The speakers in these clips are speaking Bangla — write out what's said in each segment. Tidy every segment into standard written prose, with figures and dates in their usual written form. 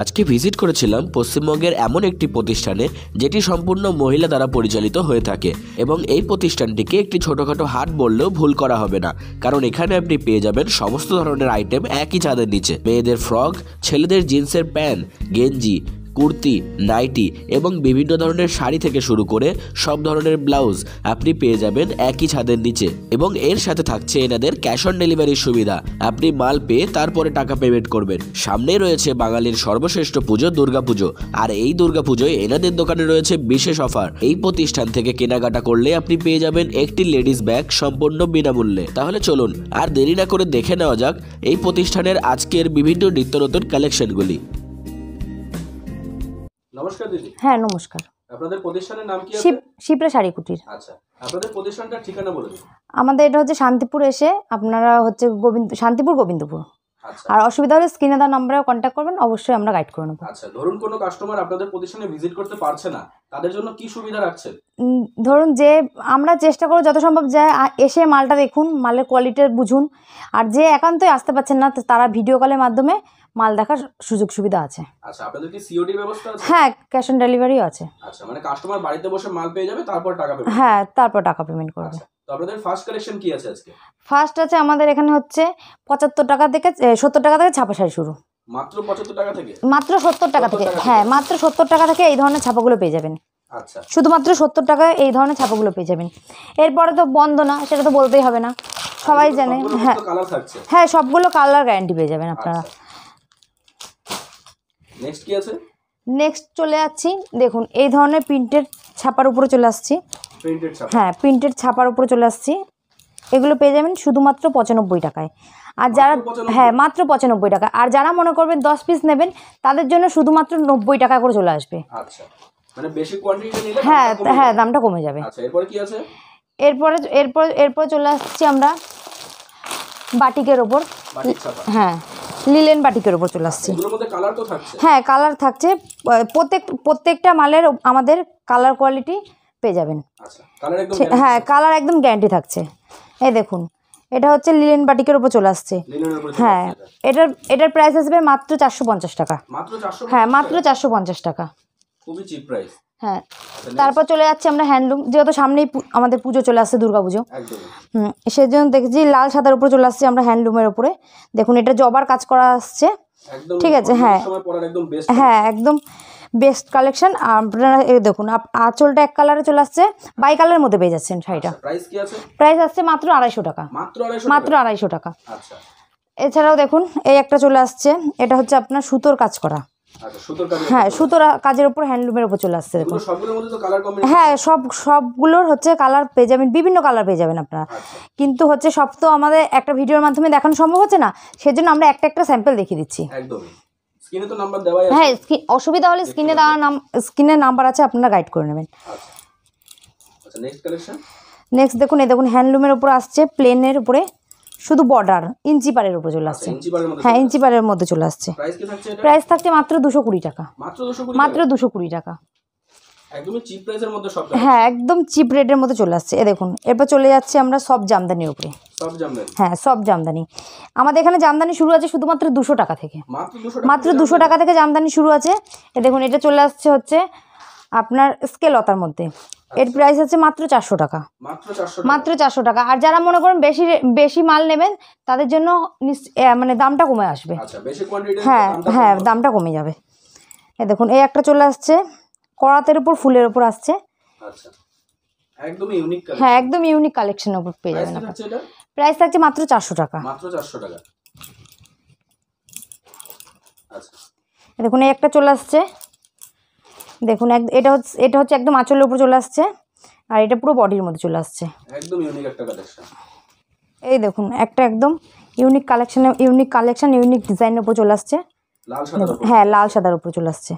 আজকে ভিজিট করেছিলাম পশ্চিমবঙ্গের এমন একটি প্রতিষ্ঠানে যেটি সম্পূর্ণ মহিলা দ্বারা পরিচালিত হয়ে থাকে এবং এই প্রতিষ্ঠানটিকে একটি ছোটোখাটো হাট বললেও ভুল করা হবে না, কারণ এখানে আপনি পেয়ে যাবেন সমস্ত ধরনের আইটেম একই ছাদের নিচে। মেয়েদের ফ্রক, ছেলেদের জিন্সের প্যান্ট, গেঞ্জি, কুর্তি, নাইটি এবং বিভিন্ন ধরনের শাড়ি থেকে শুরু করে সব ধরনের ব্লাউজ আপনি পেয়ে যাবেন একই ছাদের নিচে। এবং এর সাথে থাকছে এনাদের ক্যাশ অন ডেলিভারির সুবিধা। আপনি মাল পেয়ে তারপরে টাকা পেমেন্ট করবেন। সামনেই রয়েছে বাঙালির সর্বশ্রেষ্ঠ পুজো দুর্গাপুজো, আর এই দুর্গাপুজোয় এনাদের দোকানে রয়েছে বিশেষ অফার। এই প্রতিষ্ঠান থেকে কেনাকাটা করলে আপনি পেয়ে যাবেন একটি লেডিস ব্যাগ সম্পূর্ণ বিনামূল্যে। তাহলে চলুন আর দেরি না করে দেখে নেওয়া যাক এই প্রতিষ্ঠানের আজকের বিভিন্ন নিত্য নতুন কালেকশনগুলি। নমস্কার দিদি। হ্যাঁ নমস্কার। আপনাদের প্রতিষ্ঠানের নাম কি আছে? শিপ্রা শাড়ি কুটির। আচ্ছা, আপনাদের প্রতিষ্ঠানটার ঠিকানা বলে দিন। আমাদের এটা হচ্ছে শান্তিপুর, এসে আপনারা হচ্ছে শান্তিপুর গোবিন্দপুর। আচ্ছা, আর অসুবিধা হলে স্ক্রিনে দেওয়া নম্বরে কন্ট্যাক্ট করবেন, অবশ্যই আমরা গাইড করে নেব। আচ্ছা, ধরুন কোনো কাস্টমার আপনাদের প্রতিষ্ঠানে ভিজিট করতে পারছে না, তাদের জন্য কি সুবিধা রাখছেন? ধরুন যে আমরা চেষ্টা করব যত সম্ভব যায় এসে মালটা দেখুন, মালের কোয়ালিটি বুঝুন। আর যে একান্তই আসতে পারছেন না তারা ভিডিও কলের মাধ্যমে মাল দেখার সুযোগ সুবিধা আছে। আচ্ছা, আপনাদের কি সিওডি ব্যবস্থা আছে? হ্যাঁ, ক্যাশ অন ডেলিভারিও আছে। আচ্ছা, মানে কাস্টমার বাড়িতে বসে মাল পেয়ে যাবে, তারপর টাকা পেমেন্ট? হ্যাঁ, তারপর টাকা পেমেন্ট করবে। আচ্ছা, তো আপনাদের ফার্স্ট কালেকশন কি আছে আজকে? ফার্স্ট আছে আমাদের এখানে হচ্ছে 75 টাকা থেকে 70 টাকা থেকে ছাপা শাড়ি শুরু। মাত্র 75 টাকা থেকে? মাত্র 70 টাকা থেকে। হ্যাঁ, মাত্র 70 টাকা থেকে এই ধরনের ছাপাগুলো পেয়ে যাবেন। আচ্ছা, শুধুমাত্র 70 টাকায় এই ধরনের ছাপাগুলো পেয়ে যাবেন। এরপরে তো বন্ধ না, সেটা তো বলতেই হবে না, সবাই জানে। হ্যাঁ কালার থাকছে? হ্যাঁ, সবগুলো কালার গ্যারান্টি পেয়ে যাবেন আপনারা। নেক্সট কি আছে? নেক্সট চলে যাচ্ছি, দেখুন এই ধরনের প্রিন্টেড ছাপার উপরে চলে আসছি। প্রিন্টেড ছাপা? হ্যাঁ, প্রিন্টেড ছাপার উপরে চলে আসছি। এগুলো পেয়ে যাবেন শুধুমাত্র 95 টাকায়। আর যারা হ্যাঁ মাত্র 95 টাকা। আর যারা মনে করবেন 10 পিস নেবেন তাদের জন্য শুধুমাত্র 90 টাকা করে চলে আসবে। আচ্ছা, মানে বেশি কোয়ান্টিটি নিলে হ্যাঁ হ্যাঁ, দামটা কমে যাবে। আচ্ছা, এরপরে কি আছে? এরপর চলে আসছি আমরা বাটিকের ওপর। বাটিক ছাপা? হ্যাঁ, লিলেন বাটিকের ওপর চলে আসছি। এগুলোর মধ্যে কালার তো থাকছে? হ্যাঁ, কালার থাকছে। প্রত্যেকটা মালের আমাদের কালার কোয়ালিটি পেয়ে যাবেন। আচ্ছা, কালার একদম? হ্যাঁ, কালার একদম গ্যারান্টি থাকছে। এই দেখুন, এটা হচ্ছে লিলেন বাটিকের উপর চলে আসছে। হ্যাঁ, এটার প্রাইস আসবে মাত্র 450 টাকা। মাত্র 450? হ্যাঁ, মাত্র 450 টাকা। খুবই চিপ প্রাইস। হ্যাঁ, তারপর চলে যাচ্ছে আমরা হ্যান্ডলুম, যেহেতু সামনেই আমাদের পুজো চলে আসছে, দুর্গাপুজো। সেই জন্য দেখছি লাল সাদার উপরে চলে আসছে আমরা হ্যান্ডলুমের উপরে। দেখুন, এটা জবার কাজ করা আসছে, ঠিক আছে? হ্যাঁ হ্যাঁ, একদম বেস্ট কালেকশন। আপনারা এই দেখুন, আঁচলটা এক কালারে চলে আসছে, বাই কালারের মধ্যে পেয়ে যাচ্ছেন শাড়িটা। প্রাইস আসছে মাত্র 250 টাকা। মাত্র 250 টাকা। এছাড়াও দেখুন এই একটা চলে আসছে, এটা হচ্ছে আপনার সুতোর কাজ করা। হ্যাঁ, সুতোর কাজের উপর হ্যান্ডলুমের উপর চলে আসছে। দেখুন, হ্যাঁ সবগুলোর হচ্ছে কালার পেয়ে যাবেন, বিভিন্ন কালার পেয়ে যাবেন আপনারা। কিন্তু হচ্ছে সব তো আমাদের একটা ভিডিওর মাধ্যমে দেখানো সম্ভব হচ্ছে না, সেজন্য আমরা একটা একটা স্যাম্পল দেখিয়ে দিচ্ছি। হ্যাঁ, অসুবিধা হলে স্ক্রিনে নাম্বার আছে, আপনারা গাইড করে নেবেন। নেক্সট দেখুন, এই দেখুন হ্যান্ডলুমের উপর আসছে, প্লেনের উপরে শুধু বর্ডার ইঞ্চি পারের উপর চলে আসছে। হ্যাঁ, ইঞ্চি পারের মধ্যে চলে আসছে। প্রাইস থাকছে মাত্র 220 টাকা। মাত্র 220 টাকা। হ্যাঁ, একদম চিপ রেটের মধ্যে চলে আসছে। এ দেখুন, এরপর চলে যাচ্ছে আমরা সব জামদানির উপরে। হ্যাঁ, সব জামদানি। আমাদের এখানে জামদানি শুরু আছে শুধুমাত্র 200 টাকা থেকে। মাত্র 200 টাকা থেকে জামদানি শুরু আছে। এ দেখুন, এটা চলে আসছে হচ্ছে আপনার স্কেলতার মধ্যে। এর প্রাইস আছে মাত্র 400 টাকা। মাত্র 400 টাকা। আর যারা মনে করেন বেশি মাল নেবেন তাদের জন্য মানে দামটা কমে আসবে। হ্যাঁ হ্যাঁ, দামটা কমে যাবে। এ দেখুন, এই একটা চলে আসছে করাতের উপর ফুলের উপর আসছে। হ্যাঁ, একদম ইউনিক কালেকশনের উপর পেয়ে যাবেন। প্রাইস থাকছে মাত্র 400 টাকা। দেখুন, এই একটা চলে আসছে। দেখুন, এটা হচ্ছে একদম আঁচলের উপর চলে আসছে, আর এটা পুরো বডির মধ্যে চলে আসছে। এই দেখুন, একটা একদম ইউনিক কালেকশন ইউনিক ডিজাইনের উপর চলে আসছে। হ্যাঁ, লাল সাদার উপর চলে আসছে।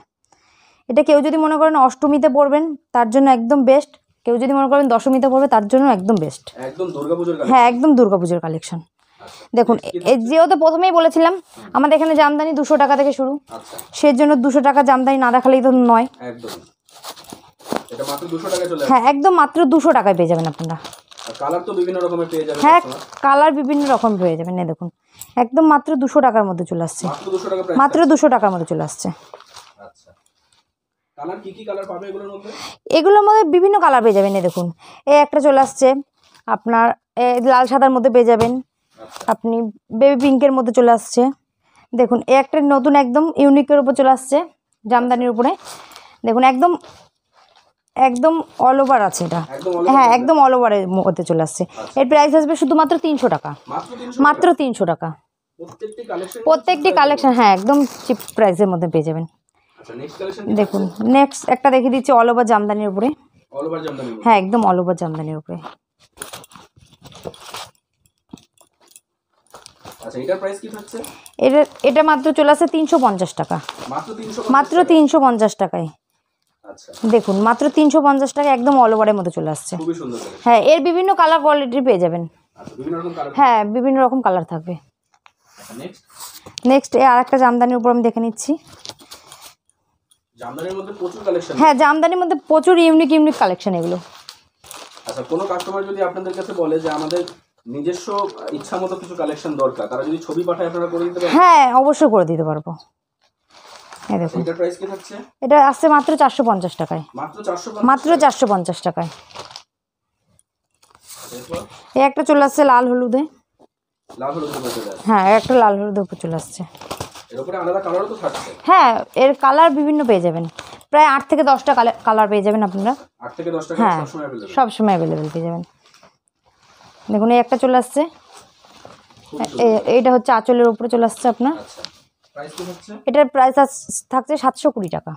এটা কেউ যদি মনে করেন অষ্টমীতে পরবেন তার জন্য একদম বেস্ট, কেউ যদি মনে করেন দশমীতে পরবে তার জন্য একদম বেস্ট। হ্যাঁ, একদম দুর্গাপুজোর কালেকশন। দেখুন, যেহেতু প্রথমেই বলেছিলাম আমাদের এখানে জামদানি 200 টাকা থেকে শুরু, সেই জন্য 200 টাকা জামদানি না দেখালেই তো নয়। হ্যাঁ, একদম মাত্র 200 টাকায় পেয়ে যাবেন আপনারা। হ্যাঁ, কালার বিভিন্ন রকম পেয়ে যাবেন। দেখুন, একদম মাত্র 200 টাকার মধ্যে চলে আসছে। মাত্র 200 টাকার মধ্যে চলে আসছে। কালার কি কালার পাবে এগুলোর মধ্যে? এগুলোর মধ্যে বিভিন্ন কালার পেয়ে যাবেন। এই দেখুন এই একটা চলে আসছে আপনার লাল সাদার মধ্যে পেয়ে যাবেন, আপনি বেবি পিঙ্কের মধ্যে চলে আসছে। দেখুন এই একটা নতুন একদম ইউনিকের উপর চলে আসছে, জামদানির উপরে। দেখুন একদম একদম অল ওভার আছে এটা, হ্যাঁ একদম অল ওভারের মধ্যে চলে আসছে। এর প্রাইস আসবে শুধুমাত্র 300 টাকা, মাত্র 300 টাকা। প্রত্যেকটি কালেকশন হ্যাঁ একদম চিপ প্রাইসের মধ্যে পেয়ে যাবেন। দেখুন নেক্সট একটা দেখিয়ে দিচ্ছি অল ওভার জামদানির উপরে, হ্যাঁ একদম অল ওভার জামদানির উপরে। আচ্ছা এটার প্রাইস কি থাকছে? এটা মাত্র চলে আসছে 350 টাকা, মাত্র 350 টাকায়। আচ্ছা দেখুন মাত্র 350 টাকা, একদম অল ওভারের মধ্যে চলে আসছে। খুবই সুন্দর। হ্যাঁ এর বিভিন্ন কালার কোয়ালিটি পেয়ে যাবেন। আচ্ছা বিভিন্ন রকম কালার, হ্যাঁ বিভিন্ন রকম কালার থাকবে। নেক্সট আর একটা জামদানির উপর আমি দেখে নিচ্ছি। জামদানির মধ্যে প্রচুর কালেকশন, হ্যাঁ জামদানির মধ্যে প্রচুর ইউনিক কালেকশন এগুলো। আচ্ছা কোনো কাস্টমার যদি আপনাদের কাছে বলে যে আমাদের নিজস্ব ইচ্ছা মতো কিছু কালেকশন দরকার, তারা যদি ছবি পাঠায় আপনারা করে দিতে পারবেন? হ্যাঁ অবশ্যই করে দিতে পারবো। এই দেখুন এটার প্রাইস কি থাকছে? এটা আসছে মাত্র 450 টাকায়, মাত্র 450 টাকায়। এই একটা চলে আসছে লাল হলুদে, হ্যাঁ একটা লাল হলুদের উপর চলে আসছে। এর উপরে আলাদা কালারও তো থাকছে? হ্যাঁ এর কালার বিভিন্ন পেয়ে যাবেন, প্রায় 8 থেকে 10টা কালার পেয়ে যাবেন আপনারা। 8 থেকে 10টা হ্যাঁ সবসময় অ্যাভেলেবেল পেয়ে যাবেন। দেখুন এই একটা চলে আসছে, এইটা হচ্ছে আঁচলের উপরে চলে আসছে আপনার। প্রাইস কি হচ্ছে? এটার প্রাইস থাকছে 720 টাকা।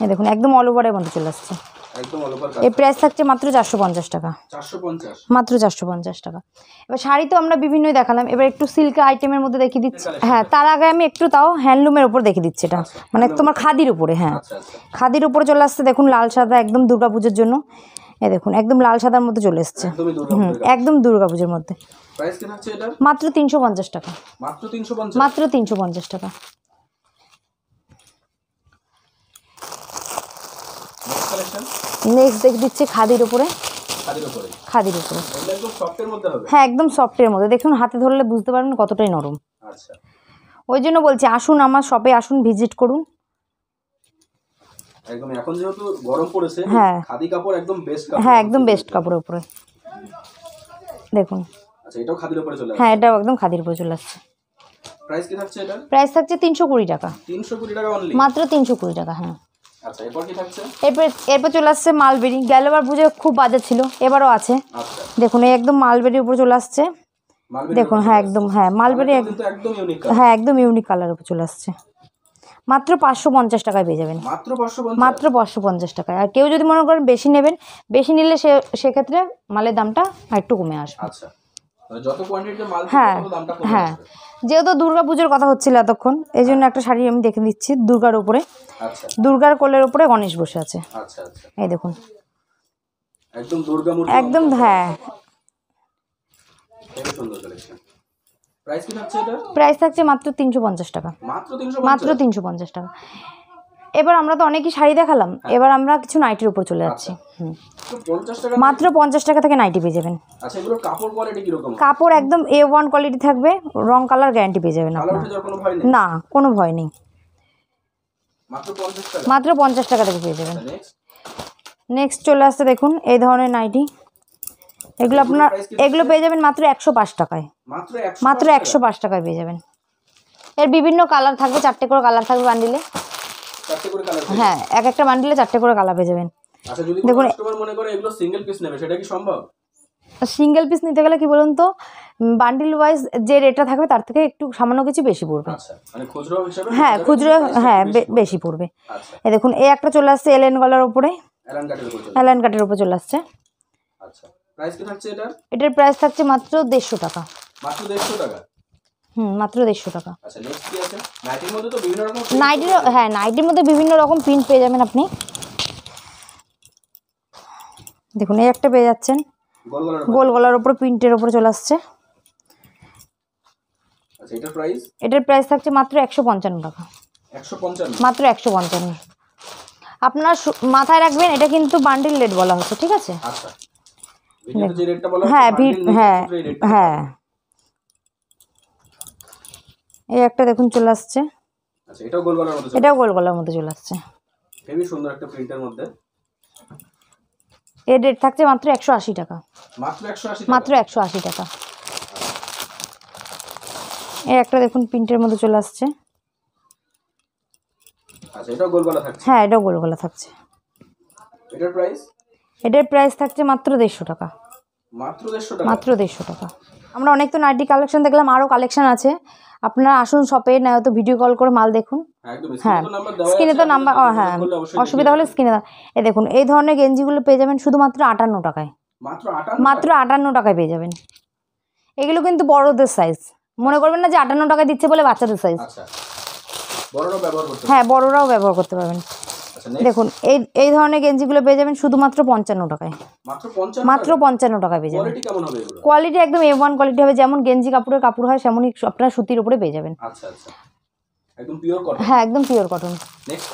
এই দেখুন একদম অল ওভারের মধ্যে চলে আসছে, একদম অল ওভার। এর প্রাইস থাকছে মাত্র 450 টাকা, 450 মাত্র 450 টাকা। এবার শাড়ি তো আমরা বিভিন্নই দেখালাম, এবার একটু সিল্ক আইটেমের মধ্যে দেখিয়ে দিচ্ছি। হ্যাঁ তার আগে আমি একটু তাও হ্যান্ডলুমের উপর দেখিয়ে দিচ্ছি, এটা মানে তোমার খাদির উপরে। হ্যাঁ খাদির উপরে চলে আসছে। দেখুন লাল সাদা একদম দুর্গাপূজার জন্য, এই দেখুন একদম লাল সাদার মধ্যে চলে এসছে, একদম দুর্গাপূজার মধ্যে। প্রাইস কি থাকছে এটা? মাত্র 350 টাকা, মাত্র 350, মাত্র 350 টাকা। নেক্সট দেখে দিচ্ছি খাদির উপরে, খাদির উপরে হ্যাঁ একদম সফটের মধ্যে। দেখুন হাতে ধরলে বুঝতে পারবেন কতটাই নরম। আচ্ছা ওই জন্য বলছি আসুন আমার শপে আসুন, ভিজিট করুন। একদম এখন যেহেতু গরম পড়েছে, হ্যাঁ খাদি কাপড় একদম বেস্ট কাপড়, হ্যাঁ একদম বেস্ট কাপড়ের উপরে। দেখুন আচ্ছা এটাও খাদির উপরে চলে আসছে? হ্যাঁ এটাও একদম খাদির উপরে চলে আসছে। প্রাইস কি থাকছে এটা? প্রাইস থাকছে 320 টাকা, 320 টাকা অনলি, মাত্র 320 টাকা। হ্যাঁ আচ্ছা এরপর কি থাকছে? এরপর চলে আসছে মালবেরি। গেলবার পুজো খুব বাজার ছিল, এবারও আছে। আচ্ছা দেখুন এই একদম মালবেরির উপর চলে আসছে। দেখুন হ্যাঁ একদম, হ্যাঁ মালবেরি একদম ইউনিক, হ্যাঁ একদম ইউনিক কালারের উপর চলে আসছে। মাত্র 550 টাকায় পেয়ে যাবেন, মাত্র 550, মাত্র 550 টাকায়। আর কেউ যদি মনে করেন বেশি নেবেন, বেশি নিলে সেক্ষেত্রে মালের দামটা একটু কমে আসবে। আচ্ছা যত কোয়ান্টিটিতে মাল হ্যাঁ তত দামটা কমে হ্যাঁ আসবে। যেহেতু দুর্গাপুজোর কথা হচ্ছিল এতক্ষণ, এই জন্য একটা শাড়ি আমি দেখে দিচ্ছি দুর্গার উপরে। আচ্ছা দুর্গার কোলের উপরে গণেশ বসে আছে। আচ্ছা আচ্ছা এই দেখুন একদম দুর্গা মূর্তি, একদম হ্যাঁ খুব সুন্দর কালেকশন। প্রাইস কি থাকছে এটা? প্রাইস থাকছে মাত্র 350 টাকা, মাত্র 350, মাত্র 350 টাকা। এবার আমরা তো অনেকই শাড়ি দেখালাম, এবার আমরা কিছু নাইটির উপর চলে যাচ্ছি। তো 50 টাকা, মাত্র 50 টাকা থেকে নাইটি পেয়ে যাবেন। আচ্ছা এগুলোর কাপড় কোয়ালিটি কি রকম? কাপড় একদম A1 কোয়ালিটি থাকবে, রং কালার গ্যারান্টি পেয়ে যাবেন কালার আপনারা। উঠে যাওয়ার কোনো ভয় নেই? না কোনো ভয় নেই, মাত্র 50 টাকা, মাত্র 50 টাকা থেকে পেয়ে যাবেন। নেক্সট নেক্সট চলে আসছে দেখুন এই ধরনের নাইটি, এগুলো আপনার এগুলো পেয়ে যাবেন মাত্র 105 টাকায়, মাত্র 105 টাকায় পেয়ে যাবেন। এর বিভিন্ন কালার থাকবে, 4টে করে কালার থাকবে বান্ডিলে। 4টে করে কালার? হ্যাঁ এক একটা বান্ডিলে 4টে করে কালার পেয়ে যাবেন। আচ্ছা যদি কোনো কাস্টমার মনে করে এগুলো সিঙ্গেল পিস নেবে, সেটা কি সম্ভব? সিঙ্গেল পিস নিতে গেলে কি বলুন তো, বান্ডিল ওয়াইজ যে রেটটা থাকবে তার থেকে একটু সামান্য কিছু বেশি পড়বে। আচ্ছা মানে খুচরো হিসেবে? হ্যাঁ খুচরো হ্যাঁ বেশি পড়বে। আচ্ছা এই দেখুন এই একটা চলে আসছে এলেন গলার উপরে, এলান কাটের উপর চলে। এলান কাটের উপর চলে আসছে। আচ্ছা প্রাইস কি থাকছে এটা? এটার প্রাইস থাকছে মাত্র 150 টাকা, মাত্র 150 টাকা। মাত্র 150 টাকা। আচ্ছা নেক্সট কি আছে? নাইটির মধ্যে তো বিভিন্ন রকম নাইটির, হ্যাঁ নাইটির মধ্যে বিভিন্ন রকম প্রিন্ট পেয়ে যাবেন আপনি। দেখুন এই একটা পেয়ে যাচ্ছেন গোল গলার উপর প্রিন্টের উপর চলে আসছে। আচ্ছা এটার প্রাইস? এটার প্রাইস থাকছে মাত্র 155 টাকা, 155, মাত্র 155। আপনার মাথায় রাখবেন এটা কিন্তু বান্ডিল রেট বলা হচ্ছে, ঠিক আছে? আচ্ছা ভিডিওতে যে রেটটা বলা হ্যাঁ হচ্ছে হ্যাঁ হ্যাঁ এই একটা দেখুন চলে আসছে, আচ্ছা এটাও গোল গলার মধ্যে চলে এটাও গোল গলার মধ্যে চলে আসছে। হেভি সুন্দর একটা প্রিন্টের মধ্যে। এর রেট থাকছে মাত্র 180 টাকা, মাত্র 180 মাত্র 180 টাকা। এই একটা দেখুন প্রিন্টের মধ্যে চলে আসছে। আচ্ছা এটাও গোল গলা থাকছে। হ্যাঁ এটাও গোল গলা থাকছে। এটার প্রাইস? এটার প্রাইস থাকছে মাত্র 150 টাকা, মাত্র 150 টাকা। মাত্র 150 টাকা। আমরা অনেক তো নাইটি কালেকশন দেখলাম, আরও কালেকশন আছে। আপনারা আসুন শপে, না হয়তো ভিডিও কল করে মাল দেখুন। একদম হ্যাঁ স্ক্রিনে তো নাম্বার দেওয়া আছে, স্ক্রিনে তো নাম্বার, হ্যাঁ অবশ্যই অসুবিধা হলে স্ক্রিনে। এই দেখুন এই ধরনের গেঞ্জিগুলো পেয়ে যাবেন শুধুমাত্র 58 টাকায়, মাত্র 58 মাত্র 58 টাকায় পেয়ে যাবেন। এগুলো কিন্তু বড়দের সাইজ, মনে করবেন না যে 58 টাকায় দিচ্ছে বলে বাচ্চাদের সাইজ। আচ্ছা বড়রাও ব্যবহার করতে হ্যাঁ বড়রাও ব্যবহার করতে পারবেন। আচ্ছা next, দেখুন এই ধরনের গেঞ্জিগুলো পেয়ে যাবেন শুধুমাত্র 55 টাকায়, মাত্র 55 মাত্র 55 টাকায় পেয়ে যাবেন। কোয়ালিটি কেমন হবে এগুলো? কোয়ালিটি একদম A1 কোয়ালিটি হবে, যেমন গেঞ্জি কাপড়ের কাপড় হয় সেমনই আপনারা সুতির উপরে পেয়ে যাবেন। আচ্ছা আচ্ছা একদম পিওর কটন। হ্যাঁ একদম পিওর কটন। নেক্সট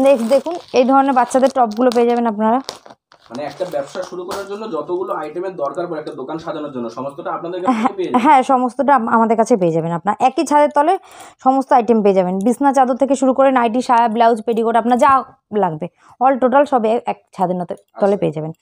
নেক্সট দেখুন এই ধরনের বাচ্চাদের টপগুলো পেয়ে যাবেন আপনারা। মানে একটা ব্যবসা শুরু করার জন্য যতগুলো আইটেমের দরকার পড়ে একটা দোকান সাজানোর জন্য সমস্তটা আপনাদের কাছে পেয়ে যাবেন। হ্যাঁ সমস্তটা আমাদের কাছে পেয়ে যাবেন। আপনার একই ছাদের তলে সমস্ত আইটেম পেয়ে যাবেন, বিছনা চাদর থেকে শুরু করে নাইটি, সায়া, ব্লাউজ, পেটিকোট, আপনার যা লাগবে অল টোটাল সব এক ছাদের তলে পেয়ে যাবেন।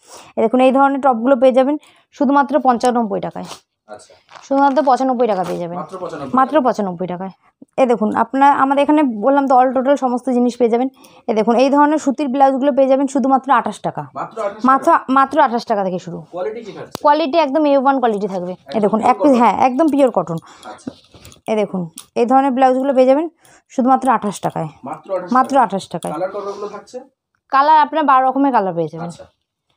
দেখুন এই ধরনের টপগুলো পেয়ে যাবেন শুধুমাত্র 95 টাকায়, আচ্ছা শুধুমাত্র 95 টাকা পেয়ে যাবেন, মাত্র 95 মাত্র 95 টাকায়। এই দেখুন আপনার আমাদের এখানে বললাম তো অল টোটাল সমস্ত জিনিস পেয়ে যাবেন। এই দেখুন এই ধরনের সুতির ব্লাউজগুলো পেয়ে যাবেন শুধুমাত্র 28 টাকা, মাত্র 28 মাত্র মাত্র 28 টাকা থেকে শুরু। কোয়ালিটি কি থাকছে? কোয়ালিটি একদম A1 কোয়ালিটি থাকবে। এই দেখুন এক পিস, হ্যাঁ একদম পিওর কটন। আচ্ছা এই দেখুন এই ধরনের ব্লাউজগুলো পেয়ে যাবেন শুধুমাত্র 28 টাকায়, মাত্র মাত্র 28 টাকায়। কালার কতগুলো থাকছে? কালার আপনার 12 রকমের কালার পেয়ে যাবেন। আচ্ছা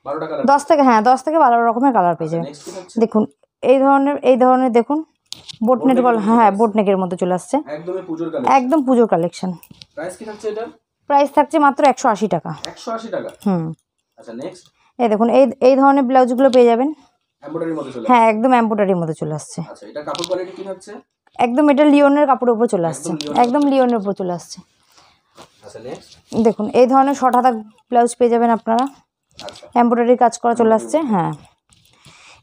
12টা কালার। 10 থেকে, হ্যাঁ 10 থেকে 12 রকমের কালার পেয়ে যাবেন। নেক্সট কি থাকছে? দেখুন এই ধরনের দেখুন বোটনেট বল, হ্যাঁ বোটনেকের মধ্যে চলে আসছে, একদমই পূজোর কালেকশন। একদম পুজোর কালেকশন। প্রাইস কি থাকছে এটা? প্রাইস থাকছে মাত্র 180 টাকা। 180 টাকা। আচ্ছা নেক্সট এই দেখুন এই ধরনের ব্লাউজগুলো পেয়ে যাবেন, এমব্রয়ডারির মধ্যে চলে হ্যাঁ একদম এমব্রয়ডারির মধ্যে চলে আসছে। আচ্ছা এটা কাপড় কোয়ালিটি কি থাকছে? একদম এটা লিওনের কাপড়ের উপর চলে আসছে, একদম লিওনের উপর চলে আসছে। আচ্ছা নেক্সট দেখুন এই ধরনের শর্ট হাতা ব্লাউজ পেয়ে যাবেন আপনারা, আচ্ছা এমব্রয়ডারি কাজ করা চলে আসছে। হ্যাঁ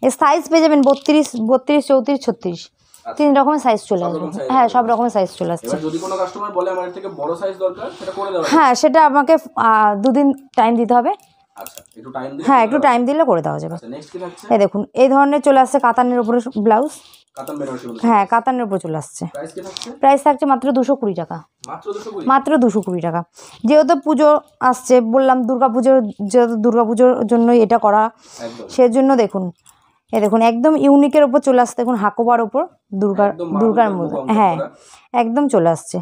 এর সাইজ পেয়ে যাবেন 32, 34, 36, 3 রকমের সাইজ চলে আসবে। হ্যাঁ সব রকমের সাইজ চলে আসছে। এবার যদি কোনো কাস্টমার বলে আমার থেকে বড় সাইজ দরকার সেটা করে দেওয়া যাবে? হ্যাঁ সেটা আমাকে 2 দিন টাইম দিতে হবে। আচ্ছা একটু টাইম দিন। হ্যাঁ একটু টাইম দিলে করে দেওয়া যাবে। আচ্ছা নেক্সট কি থাকছে? এই দেখুন এই ধরনের চলে আসছে কাতানের উপরে ব্লাউজ, কাতান বেনারসি বলে। হ্যাঁ কাতানের উপর চলে আসছে। প্রাইস কি থাকছে? প্রাইস থাকছে মাত্র 220 টাকা, মাত্র 220। মাত্র 220 টাকা। যেহেতু পুজো আসছে বললাম, যেহেতু দুর্গাপুজোর জন্যই এটা করা, একদম সেজন্য দেখুন এই দেখুন একদম ইউনিকের ওপর চলে আসছে। দেখুন হাকোবার ওপর দুর্গার মধ্যে, হ্যাঁ একদম চলে আসছে।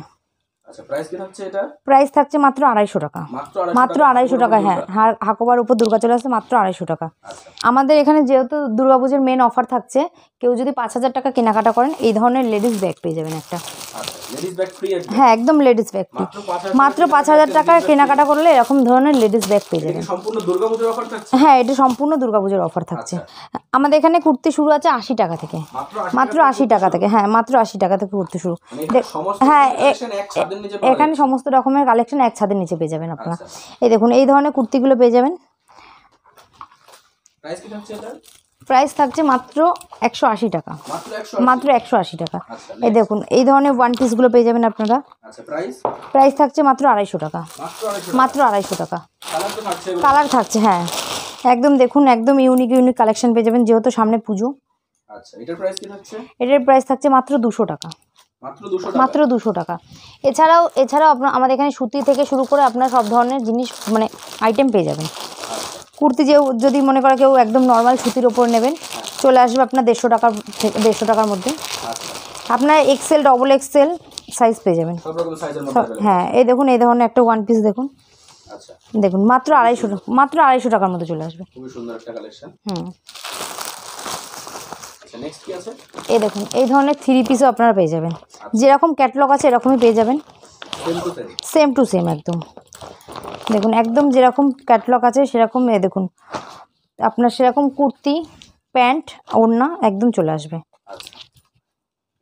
আচ্ছা প্রাইস কি থাকছে এটা? প্রাইস থাকছে মাত্র 250 টাকা, মাত্র 250 টাকা। হ্যাঁ হাকোবার উপর দুর্গা চলে আসছে, মাত্র 250 টাকা। আমাদের এখানে যেহেতু দুর্গাপুজোর মেন অফার থাকছে, কেউ যদি 5000 টাকা কেনাকাটা করেন এই ধরনের লেডিস ব্যাগ পেয়ে যাবেন একটা। লেডিস ব্যাগ ফ্রি একদম। হ্যাঁ একদম লেডিস ব্যাগ ফ্রি, মাত্র 5000 টাকা কেনাকাটা করলে এরকম ধরনের লেডিস ব্যাগ পেয়ে যাবেন। সম্পূর্ণ দুর্গাপুজোর অফার থাকছে? হ্যাঁ এটা সম্পূর্ণ দুর্গাপুজোর অফার থাকছে। আমাদের এখানে কুর্তি শুরু আছে 80 টাকা থেকে, মাত্র 80 টাকা থেকে। হ্যাঁ মাত্র 80 টাকা থেকে কুর্তি শুরু। হ্যাঁ এখানে সমস্ত রকমের কালেকশন এক ছাদের নিচে পেয়ে যাবেন আপনারা। এই দেখুন এই ধরনের কুর্তিগুলো পেয়ে যাবেন। প্রাইস কি থাকছে এটা? প্রাইস থাকছে মাত্র 180 টাকা, মাত্র 180 টাকা। এই দেখুন এই ধরনের ওয়ান পিসগুলো পেয়ে যাবেন আপনারা। আচ্ছা প্রাইস? প্রাইস থাকছে মাত্র 250 টাকা, মাত্র 250 টাকা। কালার তো থাকছে? কালার থাকছে, হ্যাঁ একদম দেখুন একদম ইউনিক কালেকশন পেয়ে যাবেন যেহেতু সামনে পুজো। আচ্ছা এটার প্রাইস কি থাকছে? এটার প্রাইস থাকছে মাত্র 200 টাকা, মাত্র 200 টাকা, মাত্র 200 টাকা। এছাড়াও আপনার আমাদের এখানে সুতি থেকে শুরু করে আপনার সব ধরনের জিনিস মানে আইটেম পেয়ে যাবেন। কুর্তি যদি মনে করে কেউ একদম নর্মাল সুতির ওপর নেবেন, চলে আসবে আপনার 150 টাকার মধ্যে। আপনার এক্সেল, ডবল এক্সেল সাইজ পেয়ে যাবেন সব রকম সাইজের মধ্যে। হ্যাঁ এই দেখুন এই ধরনের একটা ওয়ান পিস দেখুন, আচ্ছা দেখুন মাত্র 250 টাকার মধ্যে চলে আসবে। খুবই সুন্দর একটা কালেকশন। আচ্ছা নেক্সট কি আছে? এই দেখুন এই ধরনের 3 পিসও আপনারা পেয়ে যাবেন, যেরকম ক্যাটালগ আছে এরকমই পেয়ে যাবেন, সেম টু সেম একদম। দেখুন একদম যেরকম ক্যাটালগ আছে সেরকম, দেখুন আপনার সেরকম কুর্তি, প্যান্ট, ওড়না একদম চলে আসবে। আচ্ছা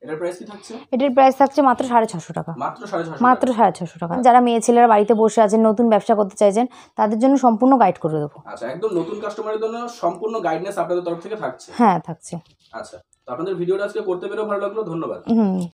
এটার প্রাইস কি থাকছে? এটার প্রাইস থাকছে মাত্র 650 টাকা, মাত্র 650, মাত্র 650 টাকা। যারা মেয়ে ছেলেরা বাড়িতে বসে আছেন, নতুন ব্যবসা করতে চাইছেন, তাদের জন্য সম্পূর্ণ গাইড করে দেবো। আচ্ছা একদম নতুন কাস্টমারের জন্য সম্পূর্ণ গাইডনেস আপনাদের তরফ থেকে থাকছে? হ্যাঁ থাকছে। আচ্ছা তো আপনাদের ভিডিওটা আজকে করতে পেরেও ভালো লাগলো, ধন্যবাদ।